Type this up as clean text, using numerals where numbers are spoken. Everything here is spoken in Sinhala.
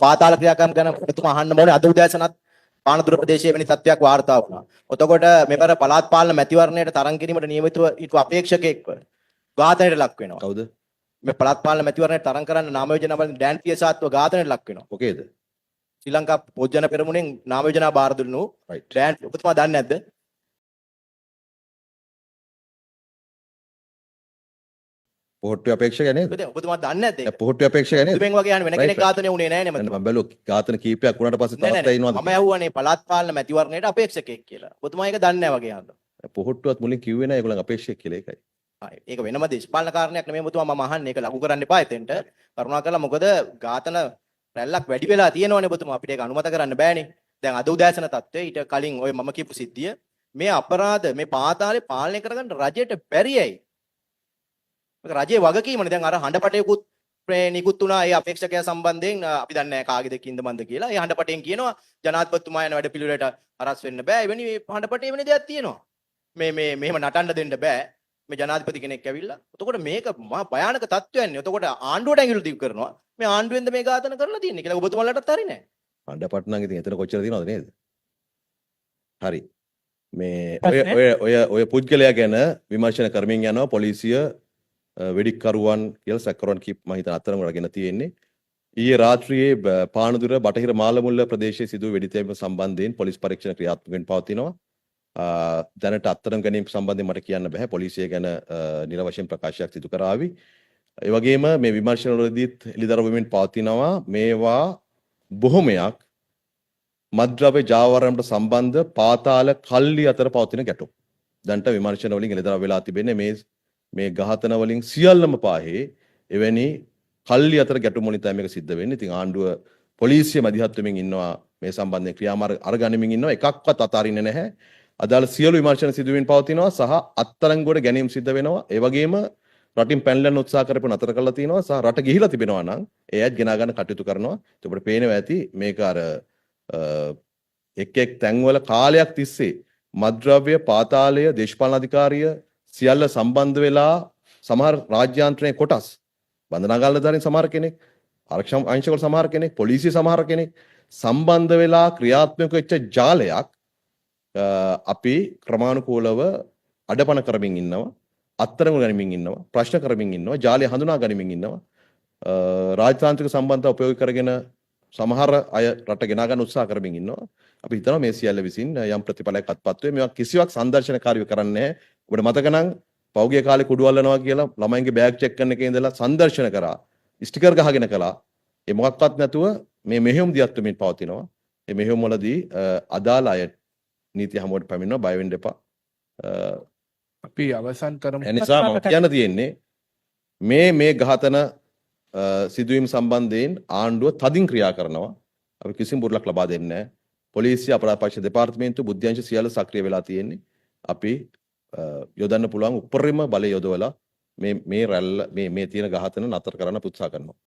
පාතාල ක්‍රියාකරන ගැන ඔබතුමා අහන්න ඕනේ. අද උදෑසනත් පානදුර ප්‍රදේශයේ වෙනි තත්ත්වයක් වාර්තා වුණා. එතකොට මෙවර පළාත් පාලන මැතිවරණයට තරඟ කිරීමට නියමිතව හිටපු අපේක්ෂකෙක්ව ඝාතනයට ලක් වෙනවා. කවුද? මේ පළාත් පාලන මැතිවරණයට තරඟ කරන්න නාම යෝජනා වලින් ඩෑන් පියසාත්ව ඝාතනයට ලක් වෙනවා. මොකේද? ශ්‍රී ලංකා පොජ්ජන පෙරමුණෙන් නාම යෝජනා බාර දුන්නු Right. ඩෑන් ඔබතුමා දන්නේ නැද්ද? පොහොට්ටුවේ අපේක්ෂක නේද? ඔබතුමා දන්නේ නැද්ද ඒක? පොහොට්ටුවේ අපේක්ෂක නේද? දුමෙන් වගේ යන්නේ වෙන කෙනෙක් ඝාතනය වුණේ නැහැ නේ මම. මම බැලුවා ඝාතන කීපයක් වුණාට පස්සේ තවත් ඉන්නවද? මම ඇහුවානේ පළාත් පාලන මැතිවරණයට අපේක්ෂකෙක් කියලා. ඔබතුමා ඒක දන්නේ නැහැ වගේ අහනවා. පොහොට්ටුවත් මුලින් කිව්වේ නැහැ ඒගොල්ලන් අපේක්ෂක කියලා ඒකයි. ඒක වෙනම දේශපාලන කාරණයක් නෙමෙයි ඔබතුමා මම අහන්නේ. ඒක ලඝු කරන්න එපා එතෙන්ට. කරුණාකරලා මොකද ඝාතන රැල්ලක් වැඩි වෙලා තියෙනවනේ ඔබතුමා. අපිට ඒක අනුමත කරන්න බෑනේ. දැන් අද උදෑසන තත්ත්වයේ ඊට කලින් ඔය මම කියපු සිද්ධිය මේ අපරාධ මේ පාතාලේ පාලනය කරගන්න රජයට බැරි ඇයි? මේක රජයේ වගකීමනේ. දැන් අර හඬපටයකුත් නිකුත් වුණා ඒ අපේක්ෂකයා සම්බන්ධයෙන් අපි දන්නේ නැහැ කාගේ දෙකින්ද මන්ද කියලා. ඒ හඬපටයෙන් කියනවා ජනාධිපතිතුමා යන වැඩ පිළිවෙලට හරස් වෙන්න බෑ. එවැනි හඬපටේ වෙන දෙයක් තියෙනවා. මෙහෙම නටන්න දෙන්න බෑ. මේ ජනාධිපති කෙනෙක් ඇවිල්ලා. එතකොට මේක මහා භයානක තත්ත්වයක් නේ. එතකොට ආණ්ඩුවට ඇඟිලි දික් කරනවා. මේ ආණ්ඩුවෙන්ද මේ ඝාතන කරලා තියෙන්නේ කියලා ඔබතුමාලටත් හරි නෑ. හඬපට නම් ඉතින් එතන කොච්චර තියෙනවද නේද? හරි. මේ ඔය පුද්ගලයා ගැන විමර්ශන කරමින් යනවා පොලිසිය වෙඩික්කරුවන් කියලා සැකකරුවන් කීප මම හිතන අතරම රැගෙන තියෙන්නේ. ඊයේ රාත්‍රියේ පානදුර බටහිර මාළමුල්ල ප්‍රදේශයේ සිදු වූ වෙඩිතැබීම සම්බන්ධයෙන් පොලිස් පරීක්ෂණ ක්‍රියාත්මක වෙමින් පවතිනවා. දැනට අත්තරම් ගැනීම සම්බන්ධයෙන් මට කියන්න බෑ. පොලිසිය ගැන නිල වශයෙන් ප්‍රකාශයක් සිදු කරાવી. ඒ වගේම මේ විමර්ශන වලදීත් එළිදරව් වෙමින් පවතිනවා මේවා බොහොමයක් මද්ද්‍රව්‍ය ජාවාරම්ට සම්බන්ධ පාතාල කල්ලි අතර පවතින ගැටුම්. දැනට විමර්ශන වලින් එළිදරව් වෙලා තිබෙන්නේ මේ ඝාතන වලින් සියල්ලම පාහේ එවැනි කල්ලි අතර ගැටුම් වලින් තමයි මේක සිද්ධ වෙන්නේ. ඉතින් ආණ්ඩුව පොලිසිය මැදිහත් වෙමින් ඉන්නවා මේ සම්බන්ධයෙන් ක්‍රියාමාර්ග අරගනිමින් ඉන්නවා. එකක්වත් අතාරින්නේ නැහැ. අදාළ සියලු විමර්ශන සිදුවීම් පවතිනවා සහ අත්අඩංගුවට ගැනීම සිද්ධ වෙනවා. ඒ වගේම රටින් පැනලන්න උත්සාහ කරපු නතර කරලා තිනවා සහ රට ගිහිලා තිබෙනවා නම් ඒ අයත් ගෙනා ගන්න කටයුතු කරනවා. ඒකට පේනවා ඇති මේක අර එක් තැන්වල කාලයක් තිස්සේ මද්ද්‍රව්‍ය පාතාලය දේශපාලන අධිකාරිය සියල්ල සම්බන්ධ වෙලා සමහර රාජ්‍යාන්ත්‍රයේ කොටස් බන්ධනාගාරවලදී සමහර කෙනෙක් ආරක්ෂක අංශවල සමහර කෙනෙක් පොලිසිය සමහර කෙනෙක් සම්බන්ධ වෙලා ක්‍රියාත්මක වෙච්ච ජාලයක් අපි ක්‍රමානුකූලව අඩපණ කරමින් ඉන්නවා අත්තරම ගනිමින් ඉන්නවා ප්‍රශ්න කරමින් ඉන්නවා ජාලය හඳුනා ගනිමින් ඉන්නවා රාජතාන්ත්‍රික සම්බන්ධතා උපයෝග කරගෙන සමහර අය රට ගෙනා ගන්න උත්සාහ කරමින් ඉන්නවා අපි හිතනවා මේ සියල්ල විසින් යම් ප්‍රතිඵලයක් අත්පත් වේ මේවා කිසිවක් සංදර්ශනකාරීව කරන්නේ නැහැ ඔබට මතක නම් පෞගිය කාලේ කුඩු අල්ලනවා කියලා ළමයින්ගේ බෑග් චෙක් කරන එකේ ඉඳලා සංදර්ශන කරා ස්ටිකර් ගහගෙන කළා ඒ මොකක්වත් නැතුව මේ මෙහෙයුම් දියත් වෙමින් පවතිනවා මේ මෙහෙයුම් වලදී අදාළ අය නීති හමුවට පැමිණෙනවා බය වෙන්න එපා අපි අවසන් කරමු එනිසා මම කියන්න තියෙන්නේ මේ ඝාතන සිදුවීම් සම්බන්ධයෙන් ආණ්ඩුව තදින් ක්‍රියා කරනවා අපි කිසිම බුරුලක් ලබා දෙන්නේ නැහැ පොලිසිය අපරාධ පරීක්ෂා දෙපාර්තමේන්තුව බුද්ධ්‍යංශ සියල්ල සක්‍රිය වෙලා තියෙන්නේ අපි යොදන්න පුළුවන් උපරිම බලය යොදවලා මේ රැල්ල මේ තියෙන ඝාතන නතර කරන්න උත්සාහ කරනවා